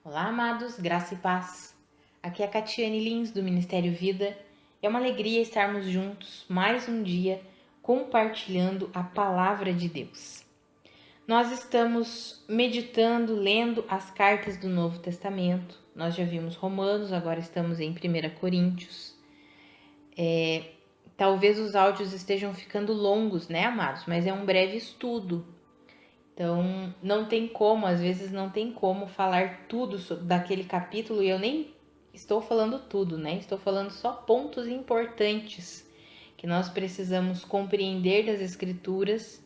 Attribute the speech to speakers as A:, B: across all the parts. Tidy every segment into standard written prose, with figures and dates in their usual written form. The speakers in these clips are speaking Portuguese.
A: Olá, amados, graça e paz. Aqui é a Catiane Lins, do Ministério Vida. É uma alegria estarmos juntos mais um dia compartilhando a palavra de Deus. Nós estamos meditando, lendo as cartas do Novo Testamento. Nós já vimos Romanos, agora estamos em 1 Coríntios. Talvez os áudios estejam ficando longos, né, amados? Mas é um breve estudo. Então, não tem como, às vezes não tem como falar tudo daquele capítulo e eu nem estou falando tudo, né? Estou falando só pontos importantes que nós precisamos compreender das Escrituras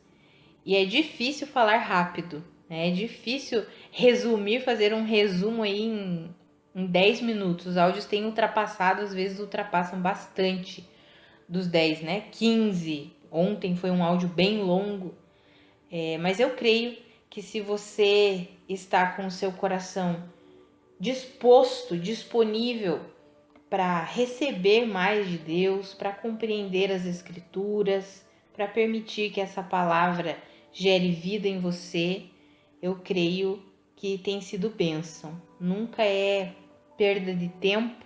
A: e é difícil falar rápido, né? É difícil resumir, fazer um resumo aí em 10 minutos. Os áudios têm ultrapassado, às vezes ultrapassam bastante dos 10, né? 15. Ontem foi um áudio bem longo. Mas eu creio que se você está com o seu coração disposto, disponível para receber mais de Deus, para compreender as Escrituras, para permitir que essa palavra gere vida em você, eu creio que tem sido bênção. Nunca é perda de tempo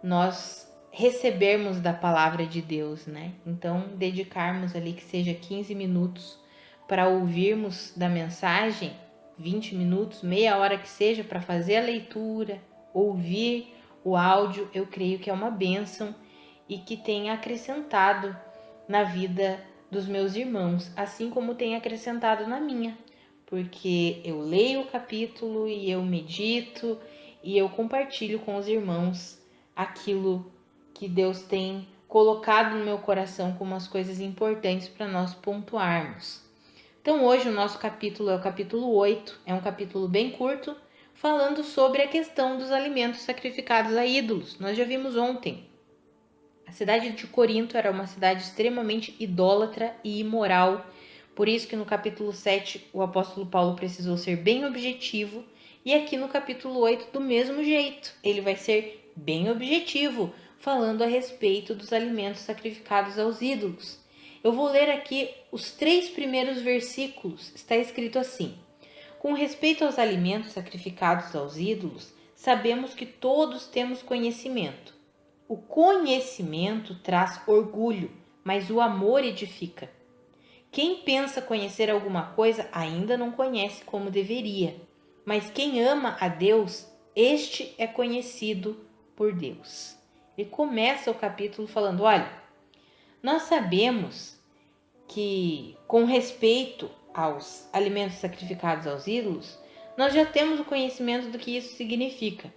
A: nós recebermos da palavra de Deus, né? Então, dedicarmos ali que seja 15 minutos para ouvirmos da mensagem, 20 minutos, meia hora que seja, para fazer a leitura, ouvir o áudio, eu creio que é uma bênção e que tem acrescentado na vida dos meus irmãos, assim como tem acrescentado na minha, porque eu leio o capítulo e eu medito e eu compartilho com os irmãos aquilo que Deus tem colocado no meu coração como as coisas importantes para nós pontuarmos. Então hoje o nosso capítulo é o capítulo 8, é um capítulo bem curto, falando sobre a questão dos alimentos sacrificados a ídolos. Nós já vimos ontem. A cidade de Corinto era uma cidade extremamente idólatra e imoral, por isso que no capítulo 7 o apóstolo Paulo precisou ser bem objetivo, e aqui no capítulo 8 do mesmo jeito, ele vai ser bem objetivo, falando a respeito dos alimentos sacrificados aos ídolos. Eu vou ler aqui os 3 primeiros versículos. Está escrito assim: com respeito aos alimentos sacrificados aos ídolos, sabemos que todos temos conhecimento. O conhecimento traz orgulho, mas o amor edifica. Quem pensa conhecer alguma coisa ainda não conhece como deveria, mas quem ama a Deus, este é conhecido por Deus. Ele começa o capítulo falando: olha, nós sabemos que, com respeito aos alimentos sacrificados aos ídolos, nós já temos o conhecimento do que isso significa.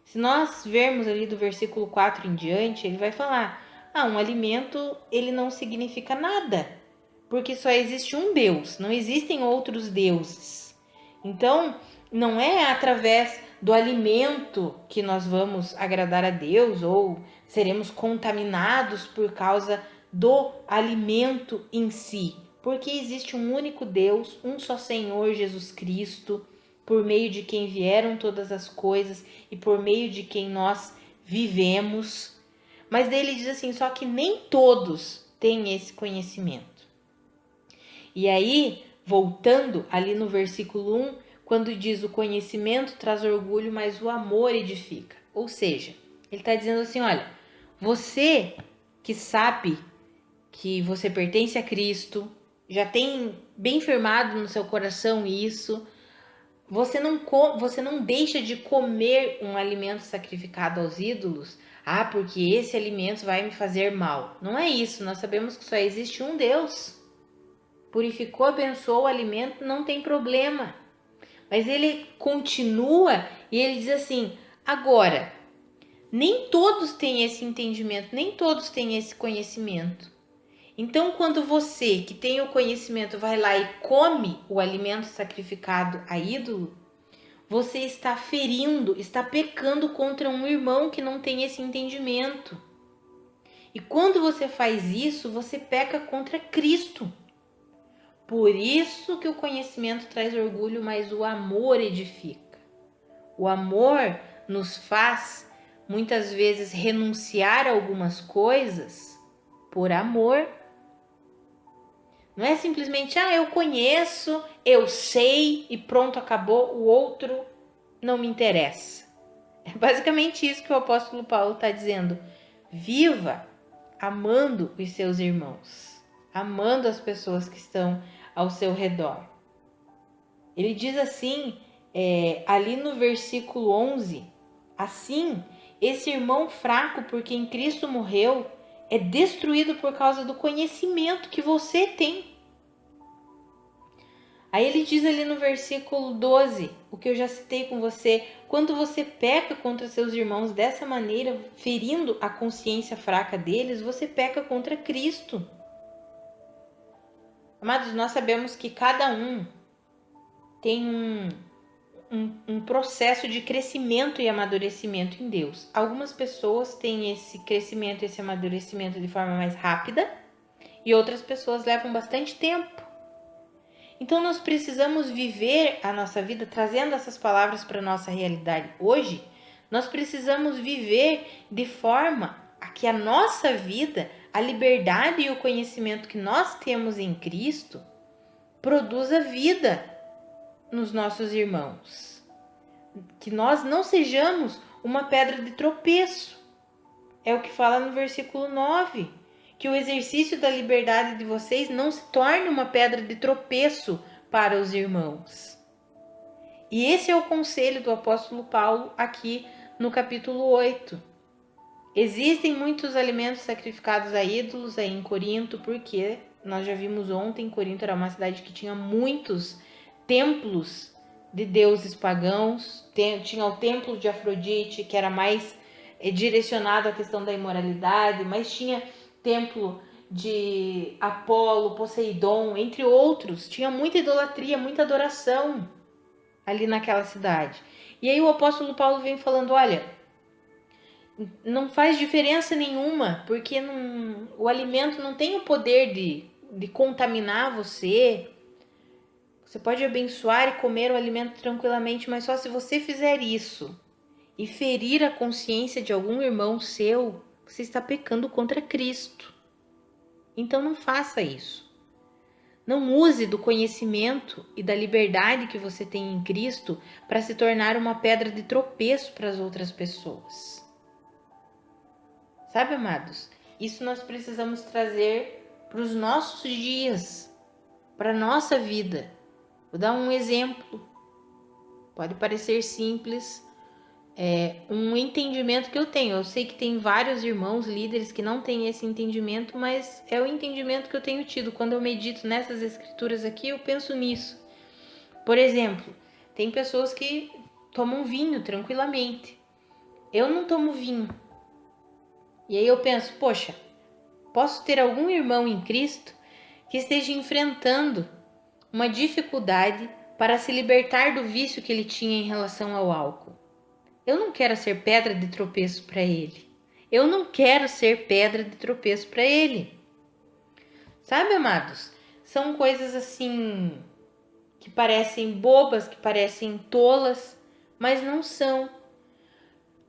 A: Se nós vermos ali do versículo 4 em diante, ele vai falar: um alimento ele não significa nada, porque só existe um Deus, não existem outros deuses. Então, não é através do alimento que nós vamos agradar a Deus ou seremos contaminados por causa do alimento em si, porque existe um único Deus, um só Senhor Jesus Cristo, por meio de quem vieram todas as coisas e por meio de quem nós vivemos. Mas daí ele diz assim, só que nem todos têm esse conhecimento. E aí, voltando ali no versículo 1, quando diz o conhecimento traz orgulho, mas o amor edifica. Ou seja, ele está dizendo assim, olha, você que sabe que você pertence a Cristo, já tem bem firmado no seu coração isso, você não deixa de comer um alimento sacrificado aos ídolos, porque esse alimento vai me fazer mal. Não é isso, nós sabemos que só existe um Deus. Purificou, abençoou o alimento, não tem problema. Mas ele continua e ele diz assim, agora, nem todos têm esse entendimento, nem todos têm esse conhecimento. Então, quando você que tem o conhecimento vai lá e come o alimento sacrificado a ídolo, você está ferindo, está pecando contra um irmão que não tem esse entendimento. E quando você faz isso, você peca contra Cristo. Por isso que o conhecimento traz orgulho, mas o amor edifica. O amor nos faz, muitas vezes, renunciar a algumas coisas por amor. Não é simplesmente, eu conheço, eu sei e pronto, acabou, o outro não me interessa. É basicamente isso que o apóstolo Paulo está dizendo. Viva amando os seus irmãos, amando as pessoas que estão ao seu redor. Ele diz assim, ali no versículo 11, assim, esse irmão fraco por quem Cristo morreu é destruído por causa do conhecimento que você tem. Aí ele diz ali no versículo 12, o que eu já citei com você, quando você peca contra seus irmãos dessa maneira, ferindo a consciência fraca deles, você peca contra Cristo. Amados, nós sabemos que cada um tem um processo de crescimento e amadurecimento em Deus. Algumas pessoas têm esse crescimento, esse amadurecimento de forma mais rápida e outras pessoas levam bastante tempo. Então nós precisamos viver a nossa vida trazendo essas palavras para a nossa realidade. Hoje, nós precisamos viver de forma a que a nossa vida, a liberdade e o conhecimento que nós temos em Cristo produza vida nos nossos irmãos. Que nós não sejamos uma pedra de tropeço. É o que fala no versículo 9. Que o exercício da liberdade de vocês não se torne uma pedra de tropeço para os irmãos. E esse é o conselho do apóstolo Paulo aqui no capítulo 8. Existem muitos alimentos sacrificados a ídolos aí em Corinto, porque nós já vimos ontem, Corinto era uma cidade que tinha muitos templos de deuses pagãos, tinha o templo de Afrodite, que era mais direcionado à questão da imoralidade, mas tinha templo de Apolo, Poseidon, entre outros. Tinha muita idolatria, muita adoração ali naquela cidade. E aí o apóstolo Paulo vem falando, olha, não faz diferença nenhuma, porque o alimento não tem o poder de contaminar você. Você pode abençoar e comer o alimento tranquilamente, mas só se você fizer isso e ferir a consciência de algum irmão seu, você está pecando contra Cristo. Então não faça isso. Não use do conhecimento e da liberdade que você tem em Cristo para se tornar uma pedra de tropeço para as outras pessoas. Sabe, amados? Isso nós precisamos trazer para os nossos dias, para a nossa vida. Vou dar um exemplo. Pode parecer simples, um entendimento que eu tenho. Eu sei que tem vários irmãos líderes que não têm esse entendimento, mas é o entendimento que eu tenho tido. Quando eu medito nessas escrituras aqui, eu penso nisso. Por exemplo, tem pessoas que tomam vinho tranquilamente. Eu não tomo vinho. E aí eu penso, poxa, posso ter algum irmão em Cristo que esteja enfrentando uma dificuldade para se libertar do vício que ele tinha em relação ao álcool. Eu não quero ser pedra de tropeço para ele. Eu não quero ser pedra de tropeço para ele. Sabe, amados? São coisas assim que parecem bobas, que parecem tolas, mas não são.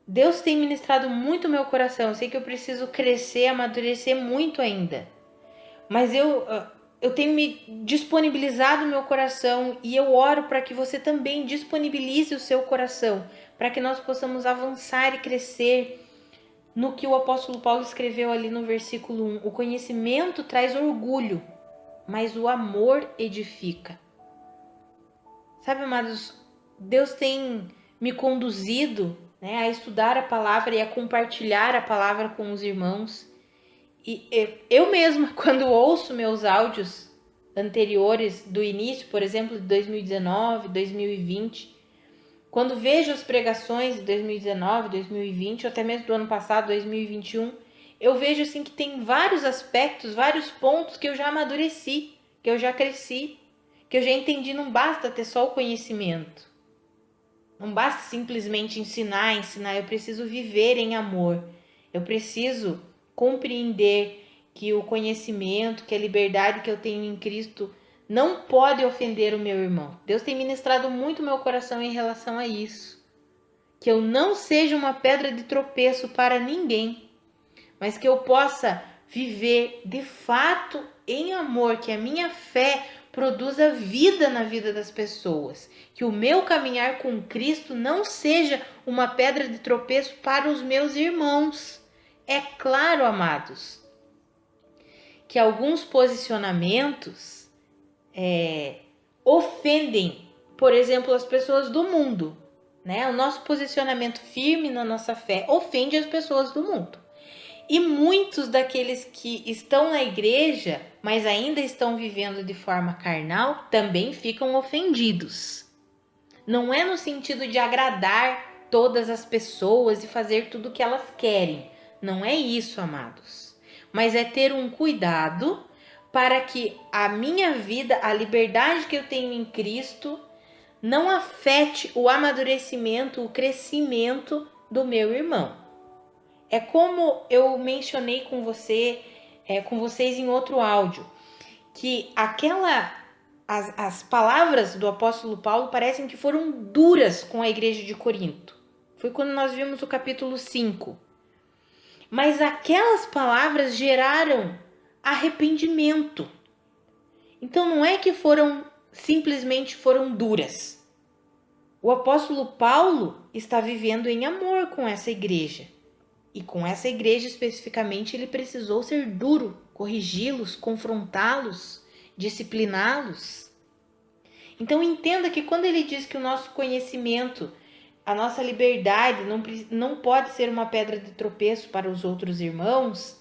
A: Deus tem ministrado muito o meu coração. Eu sei que eu preciso crescer, amadurecer muito ainda. Mas eu tenho me disponibilizado o meu coração e eu oro para que você também disponibilize o seu coração, para que nós possamos avançar e crescer no que o apóstolo Paulo escreveu ali no versículo 1. O conhecimento traz orgulho, mas o amor edifica. Sabe, amados, Deus tem me conduzido, a estudar a palavra e a compartilhar a palavra com os irmãos. E eu mesma, quando ouço meus áudios anteriores do início, por exemplo, de 2019, 2020, quando vejo as pregações de 2019, 2020, ou até mesmo do ano passado, 2021, eu vejo assim que tem vários aspectos, vários pontos que eu já amadureci, que eu já cresci, que eu já entendi. Não basta ter só o conhecimento. Não basta simplesmente ensinar, eu preciso viver em amor. Eu preciso compreender que o conhecimento, que a liberdade que eu tenho em Cristo não pode ofender o meu irmão. Deus tem ministrado muito meu coração em relação a isso. Que eu não seja uma pedra de tropeço para ninguém, mas que eu possa viver de fato em amor, que a minha fé produza vida na vida das pessoas. Que o meu caminhar com Cristo não seja uma pedra de tropeço para os meus irmãos. É claro, amados, que alguns posicionamentos ofendem, por exemplo, as pessoas do mundo, né? O nosso posicionamento firme na nossa fé ofende as pessoas do mundo. E muitos daqueles que estão na igreja, mas ainda estão vivendo de forma carnal, também ficam ofendidos. Não é no sentido de agradar todas as pessoas e fazer tudo o que elas querem. Não é isso, amados. Mas é ter um cuidado para que a minha vida, a liberdade que eu tenho em Cristo, não afete o amadurecimento, o crescimento do meu irmão. É como eu mencionei com vocês em outro áudio, que as palavras do apóstolo Paulo parecem que foram duras com a igreja de Corinto. Foi quando nós vimos o capítulo 5. Mas aquelas palavras geraram arrependimento. Então não é que simplesmente foram duras. O apóstolo Paulo está vivendo em amor com essa igreja. E com essa igreja especificamente ele precisou ser duro, corrigi-los, confrontá-los, discipliná-los. Então entenda que quando ele diz que o nosso conhecimento, a nossa liberdade não pode ser uma pedra de tropeço para os outros irmãos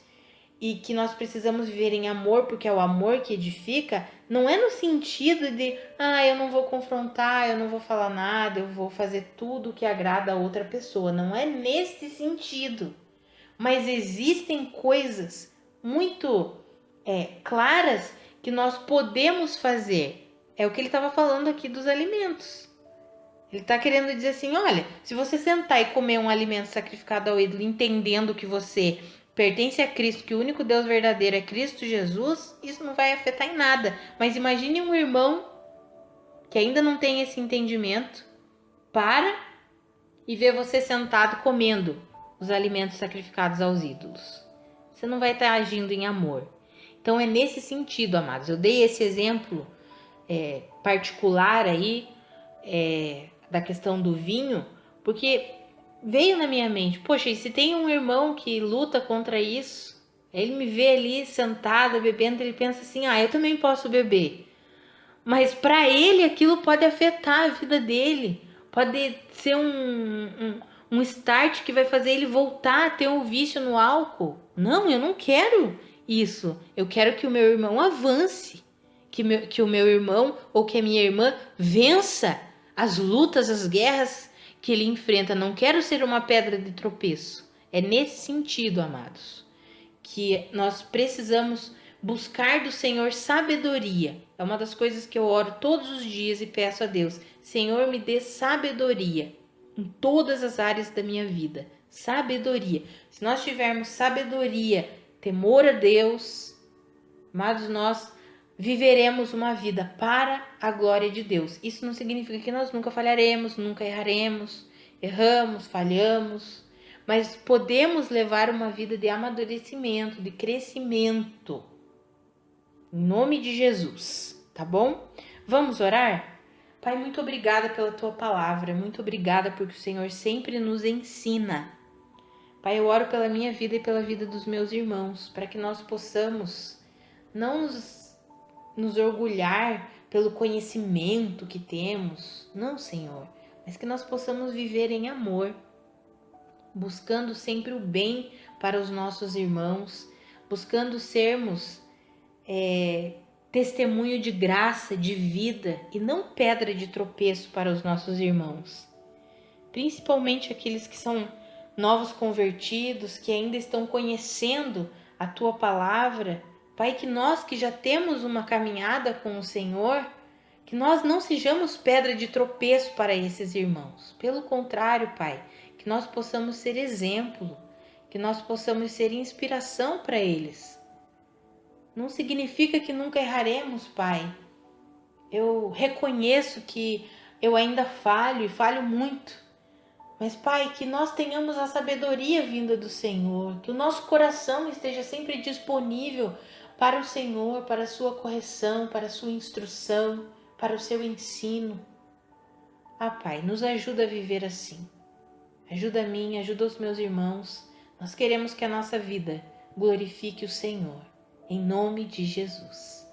A: e que nós precisamos viver em amor porque é o amor que edifica, não é no sentido de eu não vou confrontar, eu não vou falar nada, eu vou fazer tudo que agrada a outra pessoa. Não é nesse sentido. Mas existem coisas muito claras que nós podemos fazer. É o que ele estava falando aqui dos alimentos. Ele está querendo dizer assim, olha, se você sentar e comer um alimento sacrificado ao ídolo, entendendo que você pertence a Cristo, que o único Deus verdadeiro é Cristo Jesus, isso não vai afetar em nada. Mas imagine um irmão que ainda não tem esse entendimento, e vê você sentado comendo os alimentos sacrificados aos ídolos. Você não vai estar agindo em amor. Então é nesse sentido, amados. Eu dei esse exemplo particular aí da questão do vinho, porque veio na minha mente, poxa, e se tem um irmão que luta contra isso, ele me vê ali sentada bebendo, ele pensa assim, eu também posso beber. Mas para ele aquilo pode afetar a vida dele, pode ser um start que vai fazer ele voltar a ter um vício no álcool. Não, eu não quero isso. Eu quero que o meu irmão avance, que o meu irmão ou que a minha irmã vença as lutas, as guerras que ele enfrenta. Não quero ser uma pedra de tropeço. É nesse sentido, amados, que nós precisamos buscar do Senhor sabedoria. É uma das coisas que eu oro todos os dias e peço a Deus. Senhor, me dê sabedoria em todas as áreas da minha vida. Sabedoria. Se nós tivermos sabedoria, temor a Deus, amados, nós viveremos uma vida para a glória de Deus. Isso não significa que nós nunca falharemos, nunca erraremos, erramos, falhamos, mas podemos levar uma vida de amadurecimento, de crescimento. Em nome de Jesus, tá bom? Vamos orar? Pai, muito obrigada pela tua palavra, muito obrigada porque o Senhor sempre nos ensina. Pai, eu oro pela minha vida e pela vida dos meus irmãos, para que nós possamos não nos orgulhar pelo conhecimento que temos, não, Senhor, mas que nós possamos viver em amor, buscando sempre o bem para os nossos irmãos, buscando sermos testemunho de graça, de vida e não pedra de tropeço para os nossos irmãos, principalmente aqueles que são novos convertidos, que ainda estão conhecendo a tua palavra. Pai, que nós que já temos uma caminhada com o Senhor, que nós não sejamos pedra de tropeço para esses irmãos. Pelo contrário, Pai, que nós possamos ser exemplo, que nós possamos ser inspiração para eles. Não significa que nunca erraremos, Pai. Eu reconheço que eu ainda falho e falho muito. Mas, Pai, que nós tenhamos a sabedoria vinda do Senhor, que o nosso coração esteja sempre disponível para o Senhor, para a sua correção, para a sua instrução, para o seu ensino. Pai, nos ajuda a viver assim. Ajuda a mim, ajuda os meus irmãos. Nós queremos que a nossa vida glorifique o Senhor, em nome de Jesus.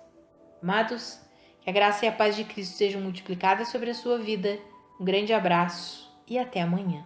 A: Amados, que a graça e a paz de Cristo sejam multiplicadas sobre a sua vida. Um grande abraço e até amanhã.